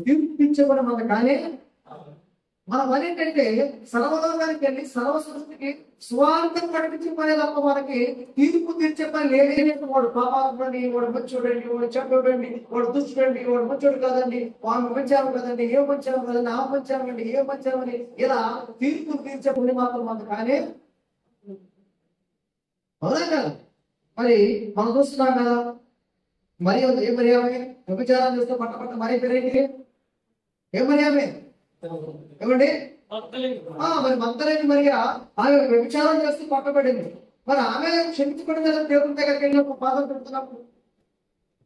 తీర్పించబడి మన కానీ మన పని ఏంటంటే సర్వలోకానికి వెళ్ళి సర్వ సృష్టికి స్వార్థం ప్రకటించే పని తప్ప మనకి తీర్పు తీర్చే పని లేదు. వాడు పాపాత్మని, వాడు మంచోడండి, వాడు చెడ్డోడండి, వాడు దుష్టుడండి, వాడు మంచోడు కాదండి, వాడు మంచాము కదండి, ఏ మంచాము కదండి, ఆ మంచామండి, ఏ మంచామని ఇలా తీర్పు తీర్చే పని మాత్రం మనకు కానీ అవునా కదా. మరి మనం చూస్తున్నాం కదా, మరి ఏమర్యామే వ్యభిచారం చేస్తే పట్ట మరీ పెరిగి ఏమర్యామే ఏమండి మరి మంతలేని మరియా ఆమె వ్యభిచారం చేస్తూ పట్టబడింది. మరి ఆమె క్షమించబడింది కదా దేవుని దగ్గరికి వెళ్ళినప్పుడు పాదం పెడుతున్నప్పుడు.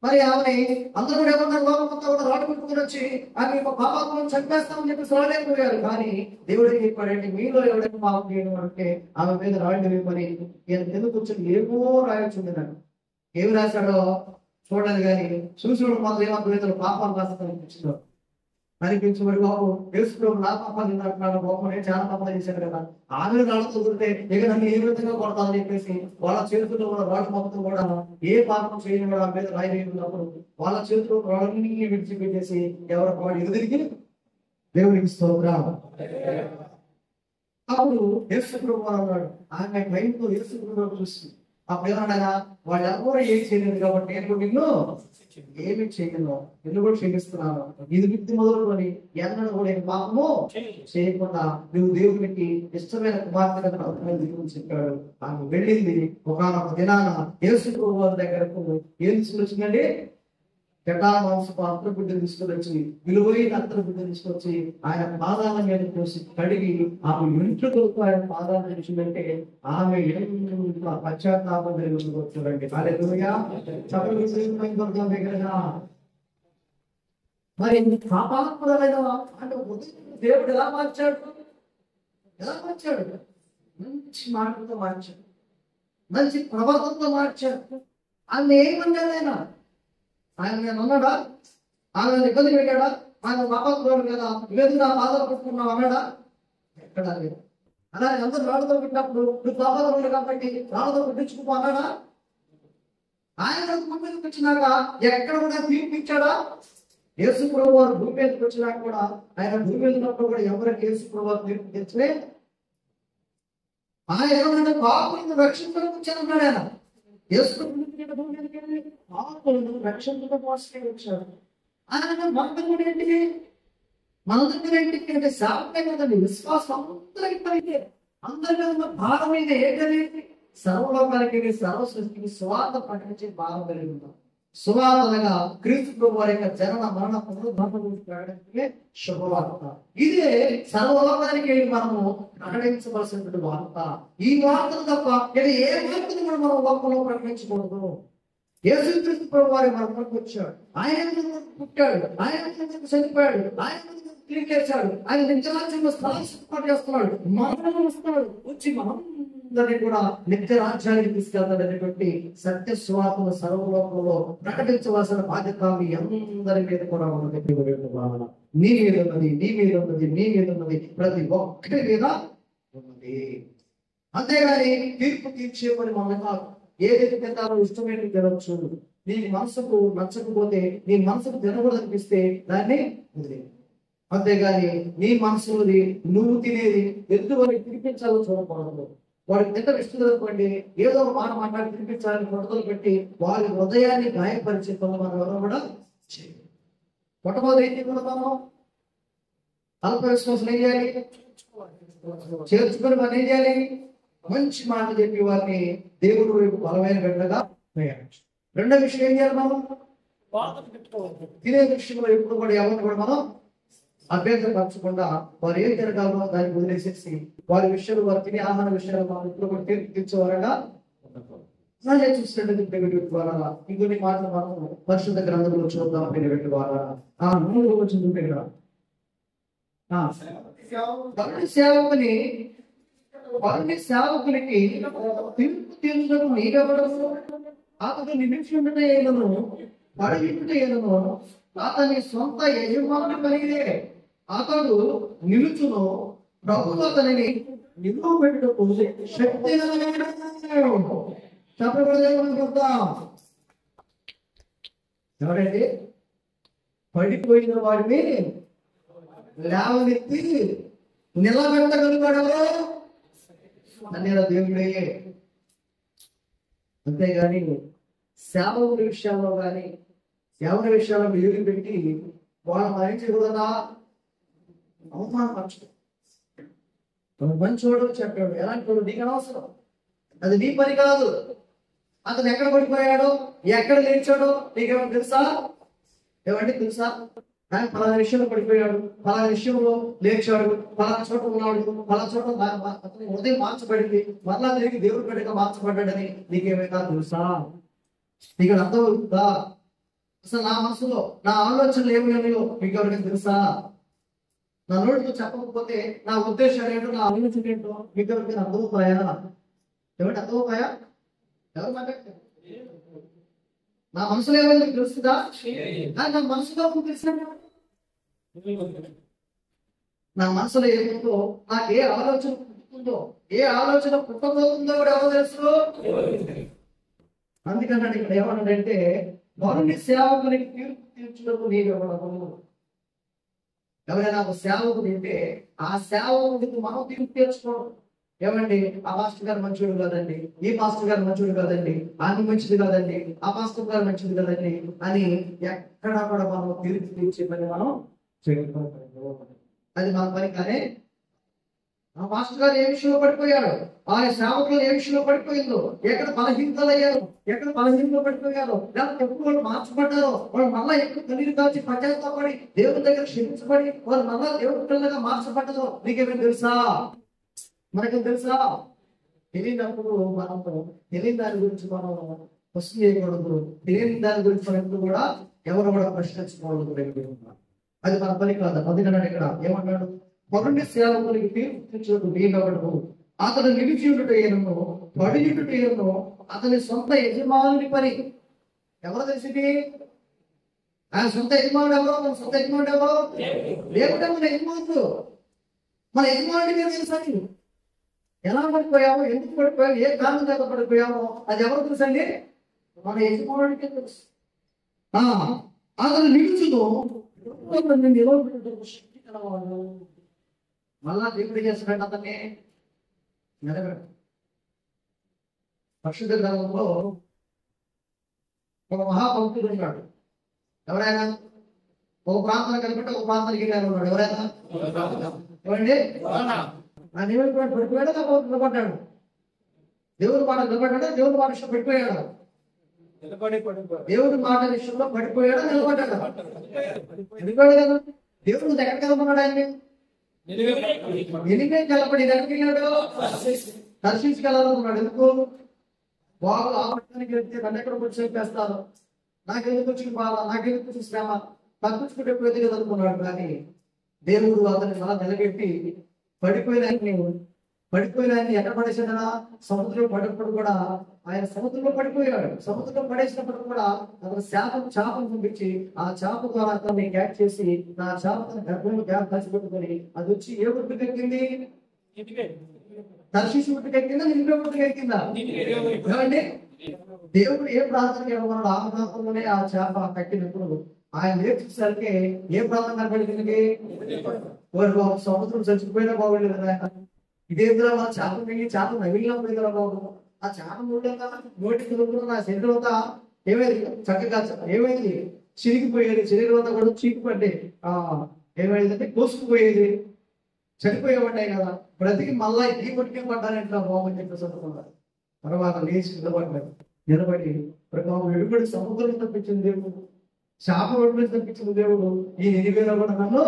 మరి ఆమె అందరూ కూడా ఏమన్నారు, లోకం అంతా కూడా రాటు పెట్టుకుని వచ్చి ఆమె పాపాత్మను చంపేస్తామని చెప్పి సరళైపోయారు. కానీ దేవుడికి చెప్పాడండి, మీలో ఎవరైనా పాపం చేయడం అంటే ఆమె మీద రాళ్ళు వేయమని. ఈయన కింద కూర్చొని ఏమో రాయొచ్చుంది నన్ను. ఏమి రాశాడో చూడాలి కానీ చూసుడు మాత్రం ఏమంటారు, పాపాలు రాస్తాను అనిపించిందో అనిపించబడి బాబు యేసుప్రభు నా పాపాలు అంటున్నాడు, బాబు నేను చాలా పాపాలు చేశాను కదా, ఆమె రాళ్ళతో కుదిరితే ఇక నన్ను ఏ విధంగా కొడతానని చెప్పేసి వాళ్ళ చేతుల్లో కూడా రాళ్ళు మొత్తం కూడా ఏ పాపం చేయని కూడా ఆమె మీద రాయి వేస్తున్నప్పుడు వాళ్ళ చేతుల్లో రాళ్ళని విడిచిపెట్టేసి ఎవరో వాడు ఎదురికి దేవునికి స్తోత్రం. అప్పుడు యేసుప్రభు అన్నాడు, ఆమె భయంతో యేసుప్రభు చూసి అప్పుడు ఏమన్నా వాళ్ళు ఎవరు ఏం చేయలేదు కాబట్టి నేను నిన్ను ఏమి చేయను, నిన్ను కూడా క్షమిస్తున్నాను. ఇది వ్యక్తి మొదలుకొని ఎన్నడూ కూడా పాపము చేయకుండా నువ్వు దేవునికి ఇష్టమైన కుమార్తెగా చెప్పాడు. ఆమె వెళ్ళింది. ఒకనొక దినాన యేసుప్రభు వారి దగ్గరకు ఏం తీసుకొచ్చిందండి, జటామాంసపు అంతర్బుద్ధి తీసుకొచ్చి విలువైన అంతర్బుద్ధి తీసుకొచ్చి ఆయన పాదాల మీద పోసి కడిగి ఆమె ఇంట్లోకి ఆయన పాదాలు తెచ్చిందంటే ఆమె ఎంత పశ్చాత్తాపం కలిగి వచ్చారండి. మరి పాపాత్మలైన అంటే దేవుడు ఎలా మార్చాడు, మంచి మాటలతో మార్చాడు, మంచి ప్రవర్తనతో మార్చాడు. ఆమె ఏమన్నాడైనా ఆయన నేను అన్నాడా, ఆయన ఇబ్బంది పెట్టాడా, ఆయన పాపాత్ముడు కదా, లేదు నా బాధలు పెట్టుకున్నావు అన్నాడా, ఎక్కడా లేదు. అలాగే అందరూ రాళ్ళతో పెట్టినప్పుడు నువ్వు పాపాత్ముడు కాబట్టి రాళ్ళతో పెట్టించుకో అన్నాడా, ఆయన భూమి మీదకి వచ్చినాక ఎక్కడ కూడా తీర్పిచ్చాడా. యేసుప్రభు వారు భూమి మీదకి వచ్చినాక కూడా ఆయన భూమి మీద ఉన్నప్పుడు కూడా ఎవరికి యేసుప్రభు వారు తీర్పు తెచ్చలే. ఆయన ఏమన్నా పాపలను రక్షించడానికి వచ్చానన్నాడు. ఆయన రక్షణ కోసమే వచ్చాడు. ఆయన మన దగ్గర ఏంటి, మన దగ్గర ఏంటి అంటే శాపమే కదండి. విశ్వాసం అందరికీ అందరి మీద ఉన్న భారం మీద ఏంటనేది సర్వలోకానికి సర్వ సృష్టికి సువార్త ప్రకటించే భారం కలిగి ఉంటాం. సువార్తగా క్రీస్తు ప్రభు వారి యొక్క జనన మరణ ప్రకటించే శుభవార్త. ఇదే సర్వలోకానికి మనము ప్రకటించవలసినటువంటి వార్త. ఈ వార్తను తప్ప ఇక ఏ వార్తను కూడా మనం లోకంలో ప్రకటించకూడదు. యేసుక్రీస్తు ప్రభు వారి మనకు వచ్చాడు, ఆయన పుట్టాడు, ఆయన చనిపోయాడు, ఆయన తిరిగి లేచాడు, ఆయన నిత్యరాజ్యంలో స్థలాన్ని సిద్ధపాటు చేస్తున్నాడు, మనం వస్తున్నాడు, వచ్చి మనందరినీ కూడా నిత్య రాజ్యానికి తీసుకెళ్తాడనేటువంటి సత్య సువార్తను సర్వలోకంలో ప్రకటించవలసిన బాధ్యత మీ అందరి మీద కూడా ఉన్నది. నీ మీద ఉన్నది, నీ మీద ఉన్నది, నీ మీద ఉన్నది, ప్రతి ఒక్కరి మీద ఉన్నది. అంతేగాని తీర్పు తీర్చే పని మన కాదు. ఏదైతే తింటారో ఇష్టమైన తినవచ్చు. నీ మనసుకు నచ్చకపోతే, నీ మనసుకు తినకూడదనిపిస్తే దాన్ని వదిలే. అంతేగాని నీ మనసులోది నువ్వు తినేది ఎదుటి వారికి తినిపించాలని చూడకూడదు. వాడికి తింటే ఇష్టం అనుకోండి, ఏదో ఒక మాట మాట్లాడి తినిపించాలని పట్టుదల పెట్టి వారి హృదయాన్ని గాయపరిచే పనులు మనం ఎవరో కూడా చేయాలి. మొట్టమొదటి ఏం చేయగలుగుతాము, అల్ప విశ్వాసం ఏం చేయాలి, చేర్చుకొని మనం ఏం చేయాలి, మంచి మాట చెప్పి వారిని దేవుడు వైపు బలమైన బిడ్డగా వేయాలి. రెండో విషయం ఏం చేయాలి, మనం తినే విషయంలో ఎప్పుడు కూడా ఎవరిని కూడా మనం అభ్యంతరపరచకుండా వారు ఏం తిరగాలో దాన్ని వదిలేసేసి వారి విషయాలు, వారు తినే ఆహార విషయాలు మనం ఇప్పుడు కూడా తీర్చేవారగా చూసినట్టు ద్వారా ఇంకొన్ని మాటలు మనం పరిశుద్ధ గ్రంథంలో చూద్దాం. ద్వారా సేవకునికి తీర్పు తీర్చడం నీకెవడము, అతడు నిరీక్షను పడగిట్టును అతని సొంత యజమాని కలిగితే అతడు నిలుచును, ప్రభు అతనిని నిలువబెట్టుటకు శక్తి చెప్పబడేద్దాం. ఎవరండి పడిపోయిన వాడిని లేవనెత్తి నిలబెట్టగలిగాడు అనే దేవుడే. అంతేగాని సేవకుడి విషయాల్లో కానీ సేవకుడి విషయాల్లో ఎదురు పెట్టి వాళ్ళు మరించకూడదా? అవమానపరచు. మంచోడు చెప్పాడు, ఎలాంటి వాడు నీకు అనవసరం, అది నీ పని కాదు. అతను ఎక్కడ పడిపోయాడో ఎక్కడ లేచాడో నీకేమో తెలుసా? ఏమంటే తెలుసా? ఆయన పలానా విషయంలో పడిపోయాడు, పలానా విషయంలో లేచాడు, పలానా చోట ఉన్నాడు, పలానా చోట అతని హృదయం మార్చబడింది, మరలా తిరిగి దేవుడి బిడ్డగా మార్చబడ్డాడని నీకేమైనా తెలుసా? నీకు అర్థమవుతుందా? అసలు నా మనసులో నా ఆలోచనలు ఏమైనాయో మీకు ఎవరికైనా తెలుసా? నా నోటితో చెప్పకపోతే నా ఉద్దేశాలు ఏంటో, నా ఆలోచన ఏంటో మీకు ఎవరికైనా అర్థమవుతాయా? ఏమంటే అర్థమవుతాయా? ఎవరు మాట్లాడతారు? నా మనసులో ఏమైనా మీకు తెలుస్తుందా? నా మనసులో తెలిసిన నా మనసులో ఏముందో, నాకు ఏ ఆలోచన పుట్టుకుందో, ఏ ఆలోచన పుట్టబోతుందో కూడా ఎవరు తెలుసు? అందుకన్నా ఇక్కడ ఏమన్నాడంటే, మరుని సేవకునికి తీర్పు తీర్చుటకు నీవెవడవు. ఎవరైనా ఒక సేవకుడు ఉంటే ఆ సేవకుడికి మనం తీర్పు తీర్చుకోవడం. ఏమండి, ఆ మాస్టర్ గారు మంచివాడు కాదండి, ఈ మాస్టర్ గారు మంచివాడు కాదండి, ఆమె మంచిది కాదండి, ఆ మాస్టర్ గారు మంచిది కాదండి అని ఎక్కడా కూడా మనం తీర్పు తీర్చే పని మనం చేయకూడదు. అది మన పని. కానీ ఆ మాస్టర్ గారు ఏ విషయంలో పడిపోయాడు, ఆయన సేవకులు ఏ విషయంలో పడిపోయిందో, ఎక్కడ బలహీనతలయ్యారు, ఎక్కడ బలహీనతలు పడిపోయారో, లేకపోతే ఎప్పుడు వాళ్ళు మార్చబడ్డారో, వాళ్ళు మళ్ళా ఎక్కువ కన్నీరు కాల్చి పశ్చాత్తాపడి దేవుని దగ్గర క్షమించబడి వాళ్ళు మళ్ళా దేవుడి పిల్లలుగా మార్చబడ్డదో నీకేమైనా తెలుసా? మనకేం తెలుసా? తెలియనప్పుడు మనం తెలియని దాని గురించి మనం క్వశ్చన్ చేయకూడదు. తెలియని దాని గురించి మనం ఎప్పుడు కూడా ఎవరు కూడా ప్రశ్నించకూడదు. అది మన పని కాదు. అందుకన్నాడు ఇక్కడ ఏమన్నాడు? మరుని సేవకునికి తీర్పు తీర్చుటకు నీవెవడవు. అతను నిలిచి ఉండుటేనో పడియుటేనో అతని సొంత యజమానుని పని. ఎవరు తెలిసింది? ఆయన సొంత యజమానుడు ఎవరో? మన సొంత యజమానుడు ఎవరో? దేవుడే మన యజమానుడు. మన యజమానుడి మీద తెలుసండి. ఎలా పడిపోయామో, ఎందుకు పడిపోయామో, ఏ కారణం చేత పడిపోయామో అది ఎవరు తెలుసండి? మన యజమానుడికే తెలుసు. అతను నిలుచును మళ్ళా దేవుడు చేస్తున్నాడు అతన్ని నిలబెట్టు. పరిశుద్ధ గ్రంథంలో ఒక మహాభక్తుడు ఉన్నాడు. ఎవరైనా ఒక ప్రాంతానికి కనిపెట్టి ఒక ప్రాంతానికి ఉన్నాడు. ఎవరైనా ఏమండి? ఆ దేవుడి మాట పడిపోయాడు, నిలబడ్డాడు. దేవుడి మాట నిలబడ్డాడు, దేవుడి మాట విషయం పడిపోయాడు. దేవుడి మాట విషయంలో పడిపోయాడు, నిలబడ్డాడు. నిలబడి కదా దేవుడు ఎక్కడికి వెళ్తున్నాడు? ఆయన్ని ఎనిమిది కలపడి ఎక్కడికి వెళ్ళాడు? దర్శించుకు వెళ్ళాలనుకున్నాడు. ఎందుకు? బాగా ఆపడానికి వెళ్తే నన్ను ఎక్కడ వచ్చి చెప్పేస్తారు, నాకెందుకు వచ్చిన బాధ, నాకెందుకు వచ్చిన శ్రమ, తగ్గించుకుంటే పోయేది కదా అనుకున్నాడు. కానీ దేవుడు అతన్ని అలా నిలబెట్టి పడిపోయిన ఆయన్ని ఎక్కడ పడేసాడనా? సముద్రంలో పడినప్పుడు కూడా ఆయన సముద్రంలో పడిపోయాడు. సముద్రంలో పడేసినప్పుడు కూడా అతను చేపను పంపించి ఆ చేప ద్వారా అతన్ని క్యాచ్ చేసి నా చేపను గర్భంలో గ్యాప్ దాచిపెట్టుకొని అది వచ్చి ఏ ఒట్టుకు ఎక్కింది? దర్శించి ఒట్టుకు ఎక్కిందా? నిలిపే ఒట్టుకు ఎక్కిందా? ఏమండి, దేవుడు ఏ ప్రాంతానికి ఇవ్వమన్నాడు ఆ ప్రాంతంలోనే ఆ చేప కట్టినప్పుడు ఆయన నేర్చేసరికి ఏ ప్రాంతం కనపడింది? సముద్రం చచ్చిపోయినా బాగుండేది కదా. ఇదే చేప నవిలినప్పుడు కదా బాబు. ఆ చేప నోటికి నా శరీరం అంతా ఏమైంది? చక్కగా ఏమైంది? చిరిగిపోయేది. శరీరం అంతా కూడా చీకుపడ్డే ఏమైందంటే కోసుకుపోయేది, చనిపోయేవాడినాయి కదా. బ్రతికి మళ్ళా ఈ కొట్టుకే పడ్డానంటే బాబు చెప్పేసి అనుకున్నారు. తర్వాత లేచి నిలబడి వెలుబడి సముద్రం తప్పించిన దేవుడు, చేప వెలుబడి తప్పించిన దేవుడు ఈ నినివేలో కూడా నన్ను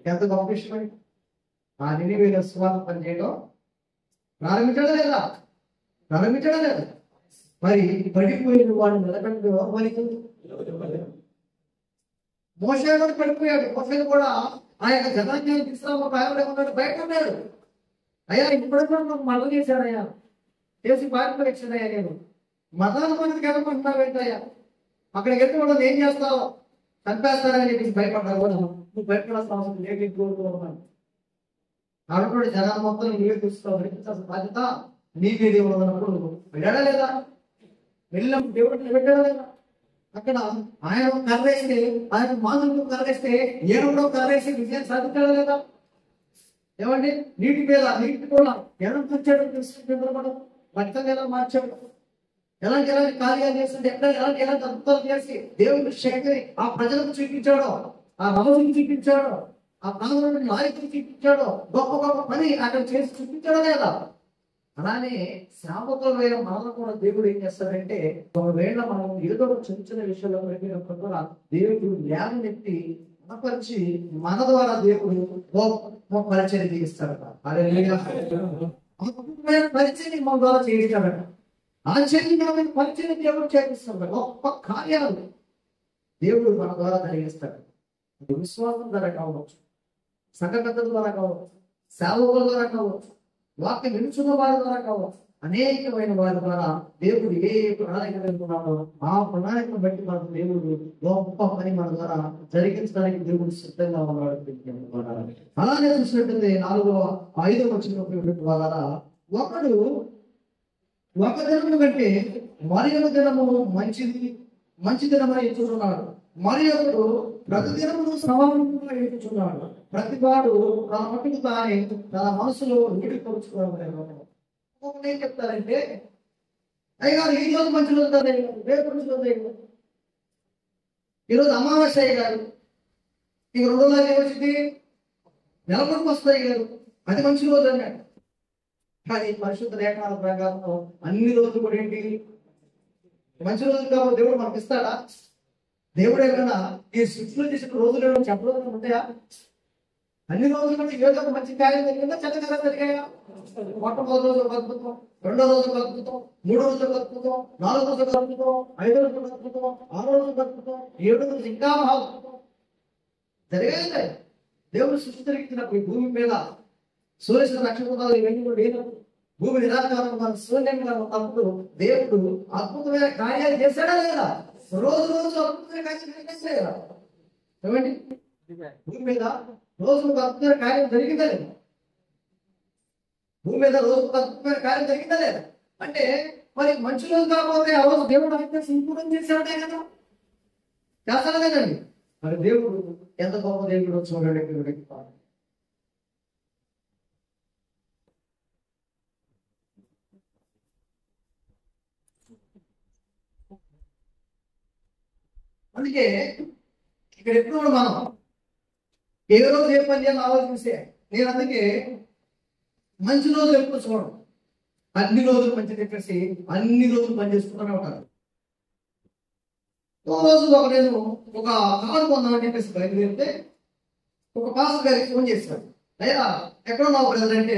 ఎంత గొప్ప విషయమై ఆ నినివేలో సువార్త పనిచేయడం ప్రారంభించడం లేదా? మరి పడిపోయిన వాడు నిలబెట్టి ఎవరు పనికి? మోషే కూడా పడిపోయాడు. మోషే కూడా ఆ యొక్క జనాన్ని తీసుకురామ ఉన్నాడు, బయట ఉన్నాడు. అయ్యా ఇప్పుడు మళ్ళీ చేశాడయ్యా, చేసి పారిపోయాడయ్యా, నేను మతాల మందికి వెళ్ళమంటున్నావు ఏంటయ్యా, అక్కడికి వెళ్తే కూడా ఏం చేస్తావు, చంపేస్తారని చెప్పేసి భయపడ్డా కూడా నువ్వు భయపడాల్సిన అవసరం లేదు. కోరుకున్నాను కాబట్టి జనాలు మొత్తం నీవే చూసుకోవాలి, బాధ్యత నీకే దేవుడు అన్నప్పుడు వినడా లేదా? వెళ్ళినప్పుడు దేవుడిని పెట్టాడు కదా. అక్కడ ఆయన కర్రేస్తే, ఆయన మానవుడు కర్రేస్తే, ఏనుగులో కర్రేసి విజయం సాధించాడు కదా. ఏమండి, నీటి మీద నీటి కూడా ఎలా తెచ్చాడు తెలుసుకుంటారు మనం. రక్తం ఎలా మార్చాడు, ఎలాంటి కార్యాలు చేస్తుంటే, ఎలాంటి అద్భుతాలు చేసి దేవుడి శక్తిని ఆ ప్రజలకు చూపించాడో, ఆ రాజుకి చూపించాడో, ఆ ప్రాంతంలోని నాయకులు చూపించాడో, గొప్ప గొప్ప పని అక్కడ చేసి చూపించాడో లేదా. అలానే సేవకులైన మనల్ని కూడా దేవుడు ఏం చేస్తాడంటే, ఒకవేళ మనం ఏదో చిన్న చిన్న విషయాల్లో వెళ్ళినప్పుడు కూడా దేవుడు జ్ఞానెత్తి మనపరిచి మన ద్వారా దేవుడు గొప్ప పరిచయం చేయిస్తాడట. పరిచయం మన ద్వారా చేయిస్తాడట. ఆశ్చర్యమైన పరిచయం దేవుడు చేయిస్తాడు. గొప్ప కార్యాలు దేవుడు మన ద్వారా జరిగిస్తాడు. అది విశ్వాసం ద్వారా కావచ్చు, సంఘ పెద్దల ద్వారా కావచ్చు, సేవకుల ద్వారా కావచ్చు, వాక్యం వినుచున్న వారి ద్వారా కావచ్చు, అనేకమైన వారి ద్వారా దేవుడు ఏ ప్రణాళిక వెళ్తున్నాడో ఆ ప్రణాళికను బట్టి మనకు దేవుడు గొప్ప పని మన ద్వారా జరిగించడానికి దేవుడు సిద్ధంగా ఉన్నాడు. అలానే చూసినట్లయితే 4-5 వచ్చిన ద్వారా ఒకడు ఒక దినము కంటే మరి ఒక దినము మంచి దినమని ఎంచుకున్నాడు, మరి ఒకడు ప్రతి దినమును సమానంగా ఎంచుకున్నాడు. ప్రతి వాడు తన మట్టుకు తానే తన మనసులో నిడిపరుచుకోవాలి. ఏం చెప్తారంటే, అయ్యా ఈ రోజు మంచి రోజు కదా, రేపు మంచి రోజు అయ్యారు, ఈరోజు అమావాస్య అయ్యారు, ఈ 2 రోజులు వచ్చింది, నెలకొండకు వస్తాయి గారు, అది మంచి రోజు అన్నాడు. కానీ పరిశుద్ధ లేఖనాల ప్రకారం అన్ని రోజులు కూడా ఏంటి మంచి రోజులు కాబట్టి దేవుడు మనకి ఇస్తాడా? దేవుడు ఏమైనా ఈ సృష్టిలో చేసిన రోజులు ఏమైనా చెప్పడం ఉంటాయా? అన్ని రోజులు కూడా ఏదో మంచి కార్యం జరిగిందా, చెడ్డ కార్యం జరిగాయా? మొట్టమొదటి రోజు ఒక అద్భుతం, 2వ రోజు ఒక అద్భుతం, 3వ రోజు ఒక అద్భుతం, 4వ రోజు ఒక అద్భుతం, 5వ రోజు ఒక అద్భుతం, 6వ రోజు ఒక అద్భుతం, 7వ రోజు ఇంకా అద్భుతం జరిగాయి. దేవుడు సృష్టి జరిగించినప్పుడు ఈ భూమి మీద సూర్య నక్షత్రాలు ఇవన్నీ కూడా లేనప్పుడు, భూమి నిరాకారంగా శూన్యంగా ఉన్నప్పుడు దేవుడు అద్భుతమైన కార్యాలు చేశాడా లేదా? రోజు రోజు అద్భుతమైన కార్యాలు చేశాడా? ఏమండి, భూమి మీద రోజు ఒక అద్భుతమైన కార్యం జరిగిందా లేదా? భూమి మీద రోజు ఒక అద్భుతమైన కార్యం జరిగిందా లేదా? అంటే మరి మంచి రోజు కాకపోతే ఆ రోజు దేవుడు అయితే సంపూర్ణం చేశాడే కదా, చేస్తాడు కదండి. మరి దేవుడు ఎంత గొప్ప దేవుడు చూడండి. అందుకే ఇక్కడ ఎప్పుడు మనం ఏ రోజు ఏ పని చేయాలని ఆలోచిస్తే, నేను అందుకే మంచి రోజులు ఎప్పుడు చూడడం, అన్ని రోజులు మంచి చెప్పేసి అన్ని రోజులు పని చేసుకుంటూనే ఉంటాను. ఒక రోజు నేను ఒక కారు కొందామని చెప్పేసి బయలుదేరితే ఒక పాస్టర్ గారికి ఫోన్ చేశాడు. అయ్యా ఎక్కడ ఉన్నావు బ్రదర్ అంటే,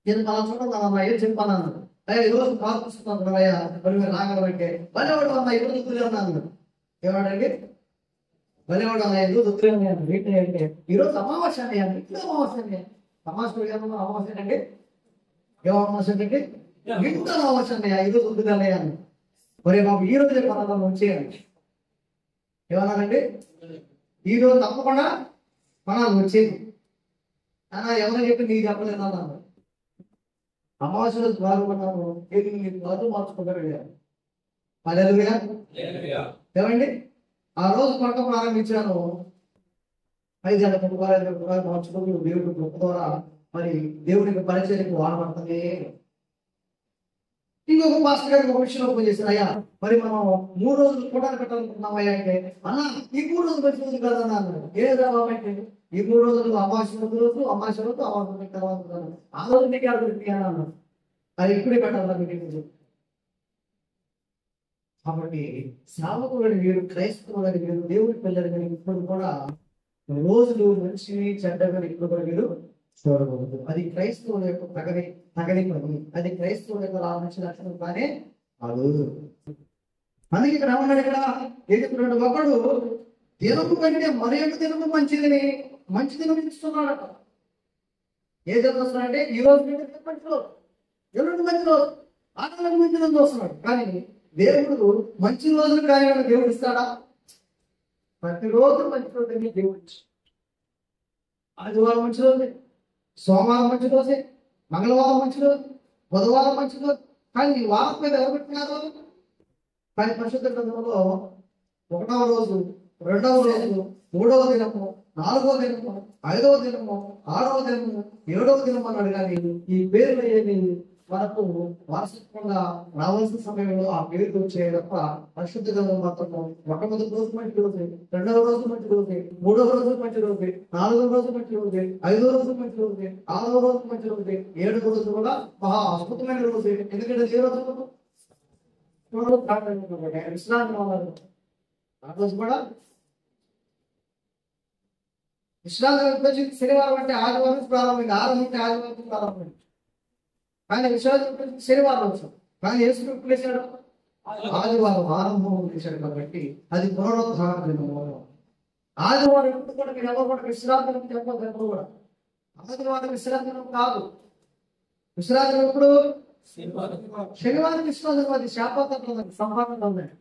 నేను అలా చూడాలన్నా ఏం చెప్పాను అన్నాడు. అయ్యా ఈరోజు కారు తీసుకున్నాను అయ్యా, మరి మీరు రాగలమంటే బలివాడు అన్న ఈరోజు దుక్కులే అన్నాను. ఏమాడండి, బలివాడు అన్న ఈరోజు దుక్కులే అన్నాను. ఏంటంటే ఈరోజు అమావాస్య అయ్యాను, ఇంట్లో అమావాస్య అమావాస్య అమావాస్య అంటే ఏమో అమావాస్య అంటే ఇంట్లో అమావాస్య అన్నయ్యా, ఈరోజు దుక్కులే అన్నాను. మరి బాబు ఈ రోజు పనాలను వచ్చేయండి. ఏమన్నానండి, ఈ రోజు తప్పకుండా పనాలు వచ్చేది అన్నా. ఎవరైనా చెప్పి నీకు చెప్పలేదు అన్నాను. అమావాస్య రోజు బాగుపడ్డాను, బాధలు మార్చుకుంటారు. ఏమండి, ఆ రోజు పంట ప్రారంభించాను. 5 గంటల రూపాయలు మార్చుకుని దేవుడి గొప్ప ద్వారా మరి దేవుడికి పరిచయకు వాడబడుతుంది. ఇంకొక మాస్టర్ గారికి ఒక విషయంలో ఫోన్ చేశాను. అయ్యా మరి మనం 3 రోజులు కూడా పెట్టాలనుకుంటున్నామయ్యా అంటే, అన్నా ఈ 3 రోజులు మంచి రోజు కాదన్నా అన్నాడు. ఏదంటే ఈ 3 రోజులు అమావాస్య రోజు అమావాస్య ఆ రోజు మీకు అన్నాడు. అది ఇప్పుడే పెట్టాలి మీకు. కాబట్టి సేవకులని వీరు, క్రైస్తవులని వీరు, దేవుడి పిల్లలు కానీ ఇప్పుడు కూడా రోజులు మంచి చెడ్డగా ఇప్పుడు కూడా వీరు చూడకూడదు. అది క్రైస్తవుల యొక్క తగని పని, అది క్రైస్తవుల యొక్క మంచి లక్షణం కానీ అది. అందుకే ఇక్కడ ఏమన్నాడు, ఇక్కడ ఏడుతున్నాడు, ఒకడు దినము కంటే మరి యొక్క దినము మంచిదని మంచి దినం ఇస్తున్నాడు. ఏ దినం వస్తున్నాడంటే ఈ రోజు మంచి రోజు, ఎల్లుండి మంచి రోజు, ఆనందం మంచి రోజు వస్తున్నాడు. కానీ దేవుడు మంచి రోజులు కానీ దేవుడు ఇస్తాడా? ప్రతిరోజు మంచి రోజు దేవుడు. ఆదివారం మంచి రోజు, సోమవారం మంచి రోజే, మంగళవారం మంచి రోజు, బుధవారం మంచి రోజు. కానీ ఈ వారం మీద ఎవరు పెట్టినారు? కానీ పరిశుద్ధ గ్రంథంలో 1వ రోజు, 2వ రోజు, 3వ దినము, 4వ దినము, 5వ దినము, 6వ దినము, 7వ దినము అన్నాడు. కానీ ఈ పేర్లు ఏమి మనకు వారసత్వంగా రావాల్సిన సమయంలో ఆ పేరు వచ్చే తప్ప పరిశుద్ధ గ్రంథం మాత్రము మొట్టమొదటి రోజు మంచి రోజు, 2వ రోజు మంచి రోజు, 3వ రోజు మంచి రోజు, 4వ రోజు మంచి రోజు, 5వ రోజు మంచి రోజు, 6వ రోజు మంచి రోజు, 7వ రోజు కూడా మహా అద్భుతమైన రోజు. ఎందుకంటే ఏ రోజు విశ్రాంతి ఆ రోజు కూడా విశ్రాంతి శనివారం అంటే ఆదివారం ప్రారంభమైంది, ఆదివారం అంటే ఆదివారం ప్రారంభమైంది. కానీ విశ్రాంతి శనివారం వచ్చాం, కానీ యేసు ఎప్పుడు వేశాడు? ఆదివారం ఆరంభం చేశాడు. కాబట్టి అది పునరుద్ధారణ దినము. ఆదివారం ఎప్పుడు కూడా మీరు ఎవరు కూడా విశ్రాంతి చెప్పదు. ఎప్పుడు కూడా ఆదివారం విశ్రాంతి కాదు. విశ్రాంతి ఎప్పుడు? శనివారం విశ్రాంతి. అది శాపాత్మక సంహారంగా ఉన్నాయి.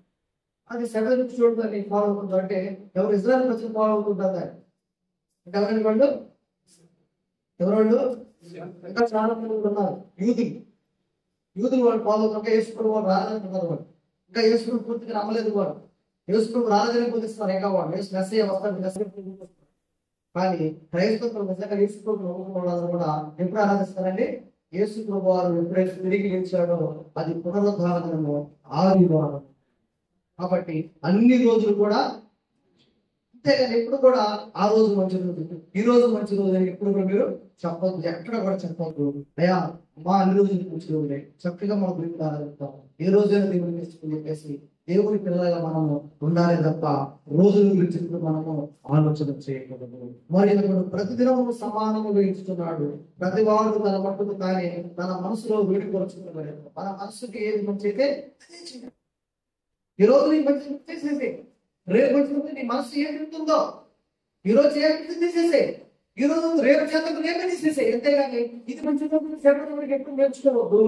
అది సెవెన్ నుంచి చూడదని ఫాలో అవుతుంది. అంటే ఎవరు ఇజ్రాయల్ వచ్చి ఫాలో అవుతుంటారు. అంటే ఎవరండి వాళ్ళు? ఎవరు? ఇంకా చాలా మంది ఉన్నారు. యూదులు వాళ్ళు ఫాలో అవుతుంటే యేసుప్రభువు వాళ్ళు రాజున్నారు. వాళ్ళు ఇంకా యేసుప్రభువు పూర్తిగా నమ్మలేదు. వాళ్ళు యేసుప్రభువు రాజుని పూజిస్తున్నారు. ఇంకా వాళ్ళు యేసు మెస్సయ్య వస్తారు. కానీ క్రైస్తవులు నిజంగా యేసుప్రభువు నమ్ముకున్న కూడా ఎప్పుడు ఆరాధిస్తారండి? యేసుప్రభువు వారు ఎప్పుడైతే తిరిగి లేచాడో అది పునరుద్ధారణము ఆదివారం. కాబట్టి అన్ని రోజులు కూడా అంతేగాని ఎప్పుడు కూడా ఆ రోజు మంచి రోజు, ఈ రోజు మంచి రోజు అని ఎప్పుడు కూడా మీరు చెప్పొద్దు. ఎక్కడ కూడా చెప్పొద్దు. అయ్యా మా అన్ని రోజులు మంచి రోజులే, చక్కగా మనం దేవుడు ఆరాధిస్తాం, ఏ రోజైనా దేవుడిని తీసుకుని చెప్పేసి దేవుడి పిల్లలుగా మనము ఉండాలి తప్ప రోజుల గురించి మనము ఆలోచన చేయకూడదు. మరి ఇప్పుడు ప్రతిదినము సమానముగా ఇస్తున్నాడు. ప్రతి వాడు తన మట్టుకు కానీ తన మనసులో వేడుకొచ్చుకున్నాడు. మన మనసుకి ఏది మంచి అయితే ఈ రోజు నీ మంచి చేసేసి, రేపు మంచి నీ మనసు ఏం చెప్తుందో ఈ రోజు ఏమి తీసేసే, ఈ రోజు రేపు చేతకు రేపే తీసేసే. అంతేగాని ఇది మంచి చెప్పడం ఎప్పుడు నేర్చుకోవద్దు.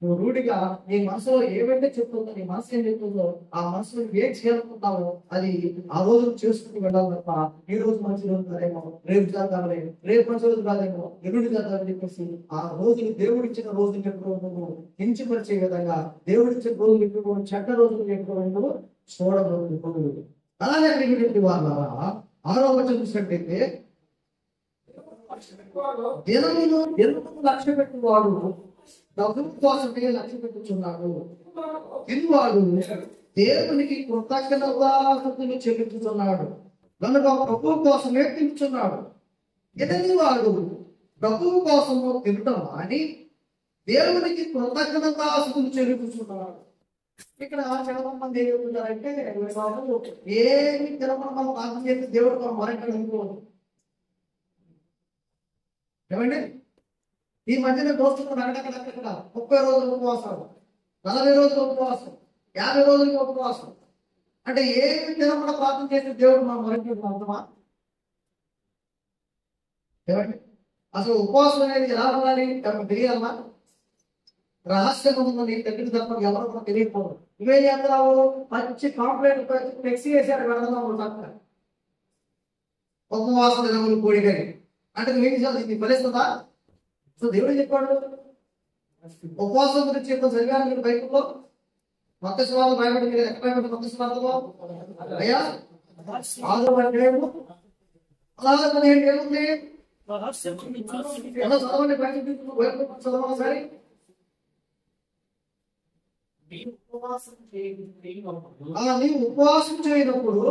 నువ్వు రూఢిగా నీ మనసులో ఏమైతే చెప్తుందో, నీ మనసు ఏం చెప్తుందో ఆ మనసులో ఏం చేయాలనుకుంటావో అది ఆ రోజు చేసుకుంటూ వెళ్ళాలి తప్ప ఈ రోజు మంచి రోజు కాదేమో, రేపు చేద్దామని, రేపు మంచి రోజు కాదేమో, ఎరుడు చేద్దామని చెప్పేసి ఆ రోజులు దేవుడిచ్చిన రోజులు ఎప్పుడు నువ్వు కించపరిచే విధంగా దేవుడిచ్చిన రోజులు ఎప్పుడు చెడ్డ రోజులు ఎప్పుడు చూడబోదు. అలాగే అడిగినటువంటి వాళ్ళ 6వ వచనం చూసినట్టయితే దినమును లక్ష్య పెట్టువాడు డబ్బు కోసమే లక్ష్య పెట్టుచున్నాడు. ఇదివాడు దేవునికి కృతజ్ఞతాస్తుతులు చెల్లించుతున్నాడు కనుక ప్రభువు కోసమే తింటున్నాడు. ఇతని వాడు ప్రభువు కోసము తినటం అని దేవునికి కృతజ్ఞతాస్తుతులు చెల్లించుతున్నాడు. ఇక్కడ చాలా మంది ఏమంటారంటే ఏమి తినకుండా మనం ప్రార్థన చేస్తే దేవుడు మనం మరొకడు ఏమండి. ఈ మధ్యన దోస్తులు అక్కడక్కడ 30 రోజులు ఉపవాసాలు, 40 రోజులు ఉపవాసం, 50 రోజులకి ఉపవాసం. అంటే ఏమి తినకుండా ప్రార్థన చేస్తే దేవుడు మనం మరొకడు అర్థమా? ఏమండి అసలు ఉపవాసం అనేది ఎలా ఉండాలి తెలియాలన్నా? రహస్యం ఉందని దగ్గర తప్ప ఎవరు కూడా తెలియకపోవడం. ఇవేం చేస్తున్నావు? మంచి కాంప్లైంట్ ఫ్లెక్సీ వేసాడు వెళ్దాం ఉపవాస దినములు కూడిగని అంటే నువ్వేం చేయాలి? ఇది ఫలిస్తుందా? సో దేవుడు చెప్పాడు ఉపవాసం గురించి చెప్తాం. చదివాను మీరు బైబిల్లో మొత్త స్వామి భయపడి మీరు ఎక్కడ మొత్త స్వార్థలో అయ్యా అలాగే ఏముంది చదవండి చదవాలి సరే. నీవు ఉపవాసం చేయనప్పుడు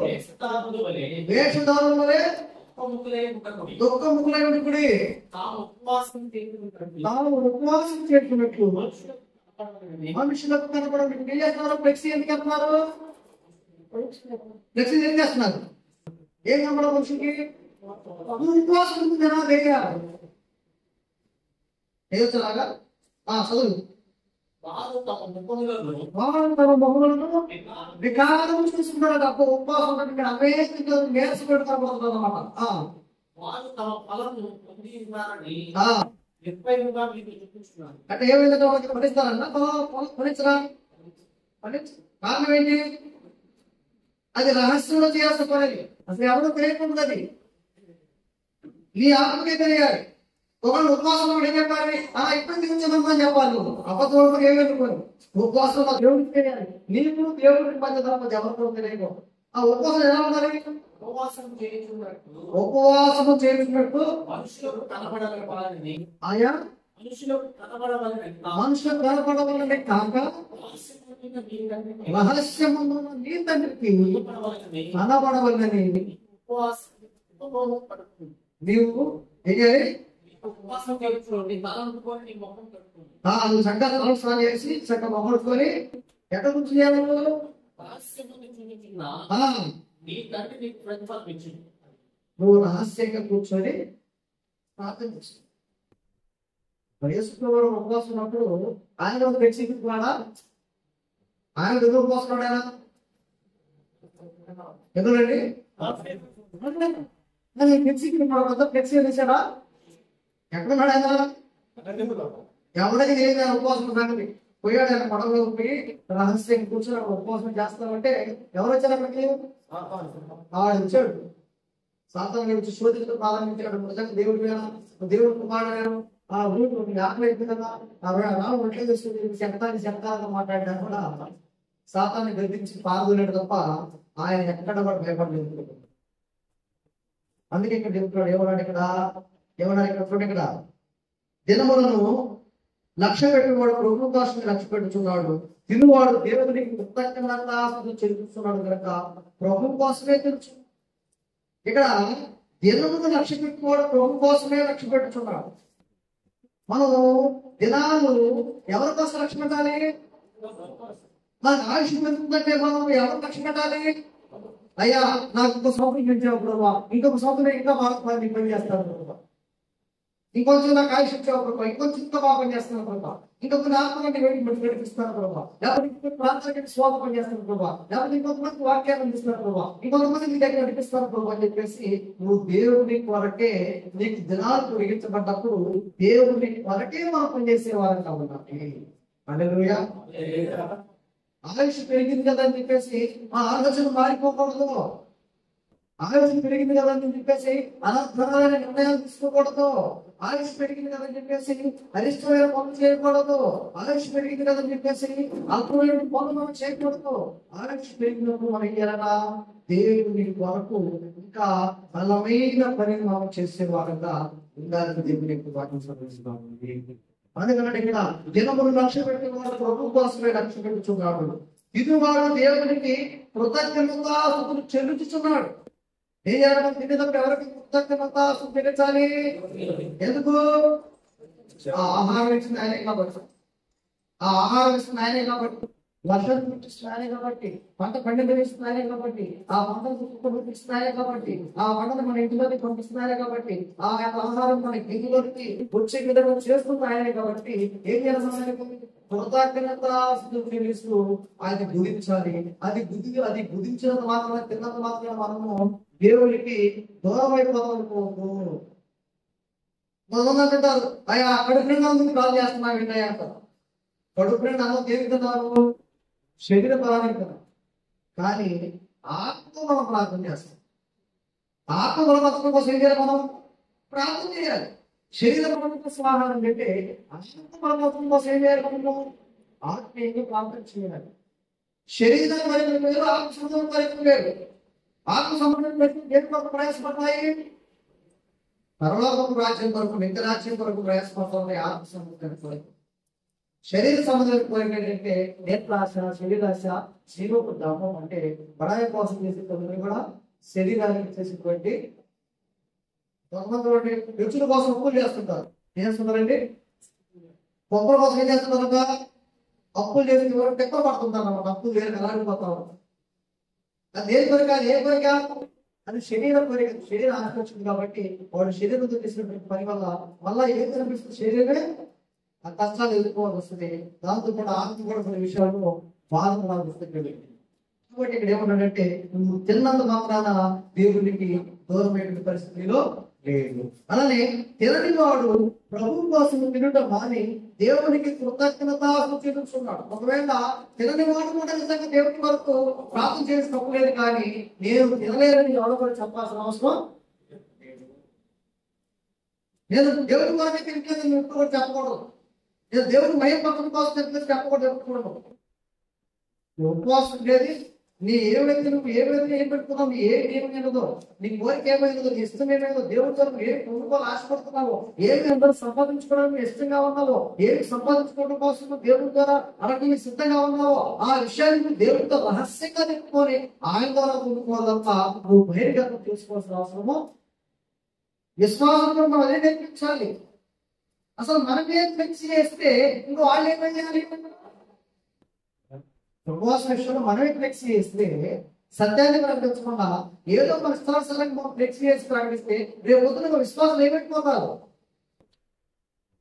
వేషధారుల వలె దుఃఖముఖులై ఉండుడి. తాము ఉపవాసం చేస్తున్నట్లు మనుషులకు కనపడండి. ఏం చేస్తున్నారు? ఫ్లెక్సీ ఎందుకు వెళ్తున్నారు? ఫ్లెక్సీ ఎందుకు చేస్తున్నారు? ఏం కనపడదు మనుషులకి? ఉపవాసం జనాలు వేయచ్చులాగా చదువు. వారు తమ మొహములను వికారం చూసుకున్నాడు. అప్పుడు ఉపవాసం నేర్చి పెడతారు అన్నమాట. అంటే ఏ విధంగా పఠిస్తారన్నా పఠించరా? కారణం ఏంటి? అది రహస్యంలో చేయాల్సిన పని. అసలు ఎవరు తెలియకుండా అది నీ ఆత్మకే తెలియాలి. ఒకళ్ళు ఉపవాసం కూడా ఏం చెప్పాలి? ఇప్పుడు దించదమ్మని చెప్పాలి. నువ్వు అబద్ధం ఏమనుకోని ఉపవాసం దేవుడికి తెలియాలి. నీకు దేవుడికి మధ్య తప్ప ఎవరితో తెలియదు. ఆ ఉపవాసం ఎలా ఉండాలి? ఉపవాసం చేయించినట్టు మనుషులకు కనబడాలని ఆయా మనుషులకు కనపడవాలని కాక రహస్యమున్న నీ తండ్రికి కనబడవలని నీవు నువ్వు చక్కగా తలస్నానం చేసి చక్కగా మొహడుకొని ఎక్కడ కూర్చుని నువ్వు రహస్యంగా కూర్చొని ప్రార్థన చేస్తావు. యేసుప్రభువు ఉపవాసం ఉన్నప్పుడు ఆయన ఒక వ్యక్తికి కూడా ఆయన ఎదురు ఉపవాసం ఎదురండి ఫ్లెక్సీ వేసాడా? ఎక్కడున్నాడు ఆయన? ఎవరికి తెలియదు ఆయన ఉపవాసం సంగతి. పోయాడు ఆయన పడవలో పోయి రహస్యంగా కూర్చొని ఉపవాసం చేస్తామంటే ఎవరు వచ్చారు అక్కడికి? వచ్చాడు. సాతాను వచ్చి శోధించడం ప్రారంభించాడు. నిజంగా దేవుడు కుమారుడు ఆ ఊరు ఆకలి అయిపోయింది కదా, రావు ఒంట్లో వేసుకుని శతకాలుగా మాట్లాడినా కూడా సాతాన్ని గర్తించి పాల్గొనేడు తప్ప ఆయన ఎక్కడ కూడా భయపడలేదు. అందుకే ఇక్కడ చెప్తున్నాడు ఏమన్నాడు ఇక్కడ ఇక్కడ దినములను లక్ష్య పెట్టినవాడు ప్రభు కోసమే లక్ష్య పెట్టుచున్నాడు. తినువాడు దేవునికి కృతజ్ఞతాస్తుతులు చెల్లిస్తున్నాడు కనుక ప్రభు కోసమే తెలుసు. ఇక్కడ దినమును లక్ష్య పెట్టినవాడు ప్రభు కోసమే లక్ష్య పెట్టుచున్నాడు. మనం దినాలు ఎవరి కోసం లక్ష్య పెట్టాలి? మనకు ఆయుష్ పెరుగుతుందంటే మనం ఎవరు లక్ష్య పెట్టాలి? అయ్యా నాకు ఇంకో సంవత్సరం పెంచావు ప్రభావ, ఇంకొక సంవత్సరం ఇంకా బాగా నీకు పని చేస్తాను ప్రభావ, ఇంకొంచెం నాకు ఆయుష్ ఇచ్చావు ప్రభావ, ఇంకొంచెం ఇంకా బాగా పని చేస్తాను ప్రభావ, ఇంకొక ఆత్మకంటే నడిపిస్తాను ప్రభావ, లేకపోతే ఇంకొక ప్రాంతానికి స్వాగ పని చేస్తాను ప్రభావ, లేకపోతే ఇంకొంతమంది వాక్యాన్ని అందిస్తున్నాను ప్రభావ, ఇంకొంతమంది నీ దగ్గర నడిపిస్తాను ప్రభావ అని చెప్పేసి నువ్వు దేవుడి కొరకే నీకు దినాలు పొడిగించబడ్డప్పుడు దేవుడి కొరకే మనం పనిచేసే వారం కాబట్టి హల్లెలూయా. ఆయుష్ పెరిగింది కదా అని చెప్పేసి ఆ ఆలోచన మారిపోకూడదు. ఆయుష్ పెరిగింది కదా అని చెప్పేసి అనర్థమైన నిర్ణయాలు తీసుకోకూడదు. ఆయుష్ పెరిగింది కదని చెప్పేసి అరిష్టమైన పనులు చేయకూడదు. ఆయుష్ పెరిగింది కదని చెప్పేసి అల్పమైన పనులు మనం చేయకూడదు. ఆయుష్ పెరిగినప్పుడు మనం ఏదైనా దేవుని కొరకు ఇంకా బలమైన పనిని మనం చేసే వారంగా ఉండాలని దేవుని వాక్యం సందేశిస్తున్నాము. అందుకని ఇక్కడ దినములు లక్ష్య పెట్టి వాడు ప్రభు కోసమే లక్ష్య పెట్టుచున్నాడు. ఇది వాడు దేవునికి కృతజ్ఞతాస్తుతులు చెల్లించుచున్నాడు. ఏం చేయాలి? తినేటప్పుడు ఎవరికి కృతజ్ఞతాస్తుతులు చెల్లించాలి? ఎందుకు? ఆ ఆహారం ఇచ్చింది ఆయనే కాబట్టి, ఆ ఆహారం ఇస్తుంది ఆయనే కాబట్టి, వర్షం పుట్టిస్తుంది ఆయనే కాబట్టి, పంట పండించేస్తుంది ఆయనే కాబట్టి, ఆ పంటను పుట్టిస్తుంది ఆయనే కాబట్టి, ఆ పంటను మన ఇంటిలోకి పంపిస్తుంది ఆయనే కాబట్టి, ఆ ఆహారం మన ఇంటిలోకి వచ్చే విధంగా చేస్తుంది ఆయనే కాబట్టి ఏం చేయాలి? కృతజ్ఞతాస్తుతులు చెల్లిస్తూ ఆయన గురించాలి. అది గురించినంత మాత్రమే, తిన్నంత మాత్రమే మనము దేవుడికి దూరం అయిపోతాము. కొంతమంది అంటారు అయ్యా కడుపు నిండా ముందు కాల్ చేస్తున్నావు విన్నాయా అంటారు. కడుపు నిండా అన్నం దేవిస్తున్నారు, శరీర బలానికి కదా. కానీ ఆత్మ మనం ప్రార్థన చేస్తాం. ఆత్మ బలపత్రం కోసం ఏం చేయాలి? మనం ప్రార్థన చేయాలి. శరీర బలం కోసం ఆహారం పెట్టి ఆత్మ బలపత్రం కోసం ఏం చేయాలి? మనము ఆత్మీయంగా ప్రార్థన చేయాలి. శరీరం మరియు వేరు, ఆత్మ సంబంధం మరియు వేరు. ఆత్మ సంబంధం దేని కొరకు ప్రయాసపడతాయి? పరలోకపు రాజ్యం కొరకు, నిత్య రాజ్యం కొరకు ప్రయాసపడుతుంది. ఆత్మ సంబంధం కొరకు. శరీర సంబంధం కోరిక ఏంటంటే నేత్రాశ, శరీరాశ, జీవపు దాహం అంటే బడాయి కోసం చేసేటువంటి కూడా శరీరానికి చేసేటువంటి కొంతమంది రుచుల కోసం అప్పులు చేస్తుంటారు. ఏం చేస్తున్నారండి? పొప్పల కోసం ఏం చేస్తున్నారు? అప్పులు చేసి టెక్క పడుతుంటారు అన్నమాట. అప్పులు వేరే ఎలాడిపోతారు. అది ఏ కోరిక? అది ఏ కోరిక? అది శరీర కోరిక. శరీరం ఆకర్షించింది కాబట్టి వాడు శరీరంతో చేసినటువంటి పని వల్ల మళ్ళా ఏం కనిపిస్తుంది? శరీరమే ఆ కష్టాలు ఎదుర్కోవాల్సి వస్తుంది. దాంతో కూడా ఆత్మ కూడా కొన్ని విషయాల్లో బాధపడాల్సి వస్తుంది. కాబట్టి ఇక్కడ ఏమన్నాడంటే నువ్వు తిన్నంత మాత్రాన దేవునికి దూరమైన పరిస్థితిలో లేదు. అలానే తినని వాడు ప్రభు కోసం తినడం మాని దేవునికి కృతజ్ఞతాస్తుతులు చెల్లించున్నాడు. ఒకవేళ తినని వాడు కూడా నిజంగా దేవుని వరకు ప్రార్థన చేసి తప్పలేదు, కానీ నేను తినలేదని ఎవరు కూడా చెప్పాల్సిన అవసరం లేదు. నేను దేవుడి వారికి తిరిగి ఎప్పుడు కూడా చెప్పకూడదు. నేను దేవుడి మహిమ పక్కన కోసం చెప్పకూడదు ఎప్పుడు. ఉపవాసం ఉండేది నీ ఏమైతే నువ్వు ఏ విధంగా ఏం పెట్టుకున్నావు, నీ ఏమైనదో, నీ కోరిక ఏమైనదో, నీ ఇష్టం ఏమైనదో, దేవుడి తరపు ఏమి పొందుకోవాలి ఆశపడుతున్నావో, ఏమి అందరూ సంపాదించుకోవడానికి ఇష్టంగా ఉన్నావో, ఏమి సంపాదించుకోవడం కోసం దేవుడి ద్వారా అడగడానికి సిద్ధంగా ఉన్నావో, ఆ విషయాన్ని నువ్వు దేవుడితో రహస్యంగా చెప్పుకొని ఆయన ద్వారా పొందుకోవాలంతా నువ్వు బహిర్గతం చేసుకోవాల్సిన అవసరము. విశ్వాసంలో మనం అదే నేర్పించాలి. అసలు మనమే ఫ్లెక్స్ చేస్తే ఇంకో వాళ్ళు ఏమయ్యాలి? ఉపవాసం విషయంలో మనమే ఫ్లెక్స్ చేస్తే, సత్యాన్ని ప్రకటించకుండా ఏదో మన విశ్వాసాలకు మనం ఫ్లెక్స్ చేసి ప్రకటిస్తే రేపు పొద్దున విశ్వాసం ఏమైపోతారు?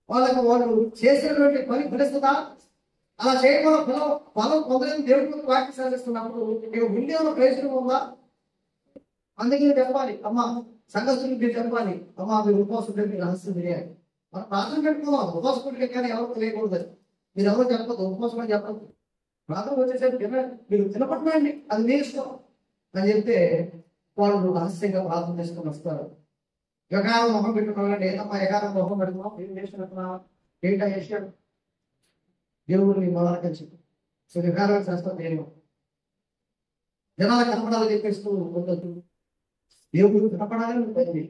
వాళ్ళు చేసినటువంటి పని ఫలిస్తుందా? అలా చేయకుండా ఫలం పొందలేని దేవుడి వాక్యం సాధిస్తున్నప్పుడు ఇక విండేమో ప్రయోజనం ఉందా? అందుకే చెప్పాలి, అమ్మా సంఘస్థులకు మీరు చెప్పాలి, అమ్మా మీరు ఉపవాసం పెట్టి రహస్యం తెలియాలి. మనం ప్రార్థన పెట్టుకున్నాం, ఉపవాసం పెట్టి కానీ ఎవరు తెలియకూడదు. మీరు ఎవరు చెప్పదు, ఉపవాసం అని చెప్పదు. ప్రార్థన వచ్చేసరికి మీరు తినపట్నండి, అది మీ ఇష్టం అని చెప్తే వాళ్ళు రహస్యంగా ప్రార్థన చేసుకొని వస్తారు. యకారం మొహం పెట్టుకున్నారండి, ఏదమ్మా యకారం మొహం పెట్టుకున్నాం, ఏం చేసినట్టున్నా ఏంటా చేశాడు దేవుడిని మొదలకని చెప్పి. సో యకారం చేస్తాం నేను జనాల కనపడాలని చెప్పేస్తూ ఉండదు. దేవుడు కనపడాలని ఉంటుంది,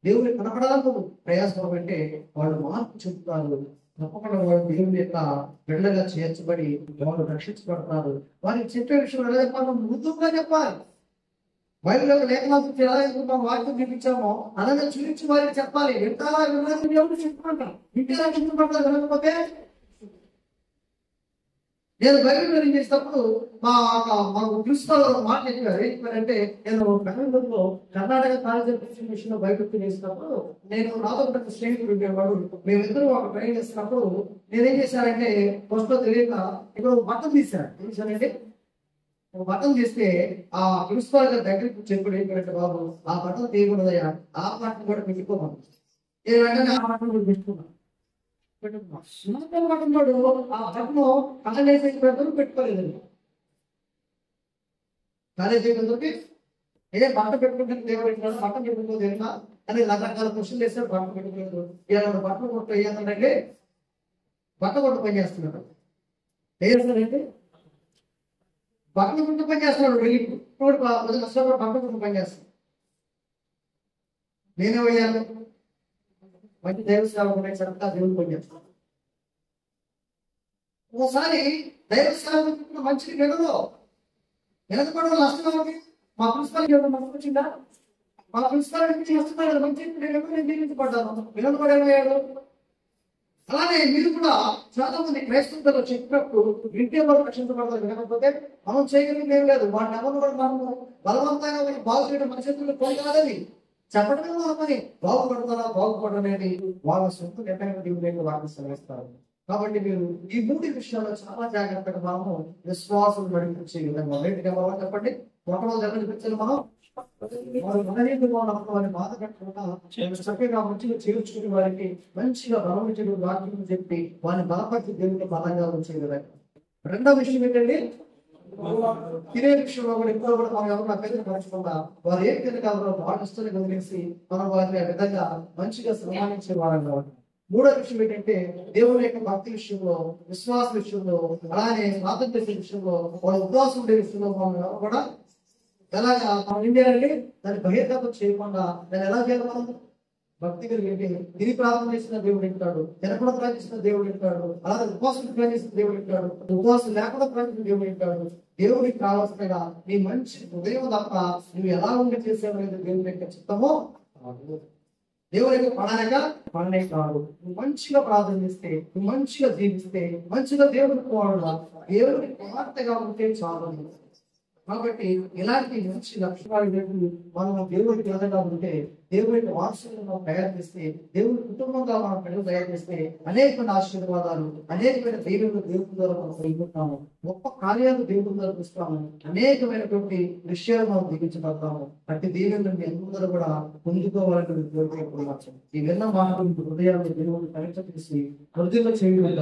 దేవుడు కనపడాలని నువ్వు ప్రయాసపడమంటే వాళ్ళు మార్పు చెప్తారు. తప్పకుండా వాళ్ళు దేవుని యొక్క బిడ్డలుగా చేర్చబడి వాళ్ళు రక్షించబడతారు. వారికి చెప్పే విషయం ఎలా చెప్పాలో మృదువుగా చెప్పాలి. బైబిల్లో లేఖనాలు ఎలా చెప్తాం, వాక్యం చూపించామో అలాగే చూపించి వారికి చెప్పాలి. వింటారా వినడానికి దేవుడు చెప్పుకుంట వింటారా చెప్పుకుంటారు. వినకపోతే నేను బైబిల్ రీడింగ్ చేసినప్పుడు మా ప్రిన్సిపల్ మాట చెప్పారు. ఏం చెప్పారంటే, నేను బెంగళూరులో కర్ణాటక కాలేజ్ మిషన్ బైబిల్ చేసినప్పుడు నేను నాతో ఒక స్నేహితుడు ఉండేవాడు. మేమిద్దరు ఒక ట్రైన్ చేసినప్పుడు నేనేం చేశానంటే ఫస్ట్ లో తెలియక ఇక్కడ బట్టలు తీశాను. ఏం చేశానంటే బట్టలు తీస్తే ఆ ప్రిన్సిపల్ గారి దగ్గరికి చెప్పుడు ఏంటంటే, బాబు ఆ బట్టలు తీయకూడదయ్యా, ఆ బట్టలు కూడా పెట్టుకోమని. నేను వెంటనే ఆ బట్టలు కూడా పెట్టుకున్నాను. పెట్టుకున్నాడు ఆ బట్టను కాలేజీ పెద్దలు పెట్టుకోలేదండి. కాలేజీ పెద్దలకి ఏ బట్ట పెట్టుకుంటే దేవుడు పెట్టినాడు, బట్ట పెట్టుకోలేదు అని రకరకాల క్వశ్చన్లు వేసాడు. బట్ట పెట్టుకోలేదు. ఇలా బట్టలు కొట్టు వేయాలంటే బట్ట కొట్టు పని చేస్తున్నాడు. ఏంటంటే బట్టలు కొట్టు పని చేస్తున్నాడు. కష్టపడి బట్ట కొట్టు పని చేస్తున్నాడు. నేనే వేయాలి మంచి దైవ సేవకునే చక్కగా దేవుడు పని చేస్తాను. ఒకసారి దైవ సేవకు మంచిది వినకపోవడం నష్టం ఉంది. మా ప్రిన్సిపల్ నష్టం వచ్చిందా? మా ప్రిన్సిపల్ చేస్తున్నారు మంచి నియమించబడ్డాను. వినపడేవాడు. అలానే మీరు కూడా చాలా మంది క్రైస్తవులు చెప్పినప్పుడు వింటే వాళ్ళు రక్షించబడతారు. వినకపోతే మనం చేయగలిగింది ఏం లేదు. వాడిని ఎవరు కూడా మనము బలవంతంగా బాగు చేయడం మన చేతుల్లో పోయి చెప్పడమే మనమని బాగుపడనేది వాళ్ళ సొంత నిర్ణయం దేవుడు వాటిని సెలవిస్తారు. కాబట్టి మీరు ఈ మూడు విషయాల్లో చాలా జాగ్రత్తగా మనము విశ్వాసం నడిపించే విధంగా ఎవరు చెప్పండి. ఒకరోజు ఎవరిపించాలి మనం వారి బాధ కట్టకుండా చక్కగా మంచిగా చేర్చుకుని వారికి మంచిగా బలవంతుడు వాక్యం చెప్పి వారిని బలపరిచి దేవుడికి బలంగా వచ్చే విధంగా. రెండో విషయం ఏంటండి, తినే విషయంలో కూడా ఇప్పుడు కూడా మనం ఎవరు పెద్దలు పరచకుండా వారు ఏం తినగలరో పాటిస్తున్న గమనించి మనం వారిని ఆ విధంగా మంచిగా సన్మానించే వారంగా ఉంటాం. మూడో విషయం ఏంటంటే, దేవుని యొక్క భక్తి విషయంలో, విశ్వాస విషయంలో, అలానే స్వాతంత్ర్య విషయంలో, వాళ్ళ ఉపవాసం ఉండే విషయంలో మనం ఎవరు కూడా ఎలాగా మనం ఏం చేయాలంటే దాన్ని బహిర్గతం చేయకుండా దాన్ని ఎలా చేయాలి? మనం భక్తి కలిగి తిరిగి ప్రార్థన చేసిన దేవుడు వింటాడు, తినకుండా ప్రార్థిస్తున్న దేవుడు వింటాడు, అలాగే ఉపవాసం ప్రార్థిస్తున్న దేవుడు వింటాడు, ఉపవాసం లేకుండా ప్రార్థిస్తున్న దేవుడు వింటాడు. దేవుడికి కావాల్సిన నీ మంచి హృదయం తప్ప నువ్వు ఎలా ఉండి చేసేవనేది దేవుడి యొక్క చిత్తమో దేవుడికి పడనే కాదు. నువ్వు మంచిగా ప్రార్థన చేస్తే, నువ్వు మంచిగా జీవిస్తే, మంచిగా దేవుడికి పోవడం దేవుడికి కుమార్తెగా ఉంటే చాలు. కాబట్టి ఇలాంటి మంచి లక్షణాలు మనం దేవుడికి విధంగా ఉంటే, దేవుడికి వారసులుగా తయారు చేస్తే, దేవుడి కుటుంబంగా మనం పిల్లలు తయారు చేస్తే అనేకమైన ఆశీర్వాదాలు, అనేకమైన దేవుడు దేవుడి ద్వారా మనం పొందుతాము. గొప్ప కార్యాలు దేవుడి ద్వారా చూస్తాము. అనేకమైనటువంటి విషయాలు మనం దిగించబడతాము. అట్టి దేవుని అందరూ కూడా పొందుకోవాలని కోరుకుంటున్నాము. ఈ విన్న మాటలు హృదయాన్ని దేవుడు పరీక్ష చేసి వృద్ధిలో చేయడం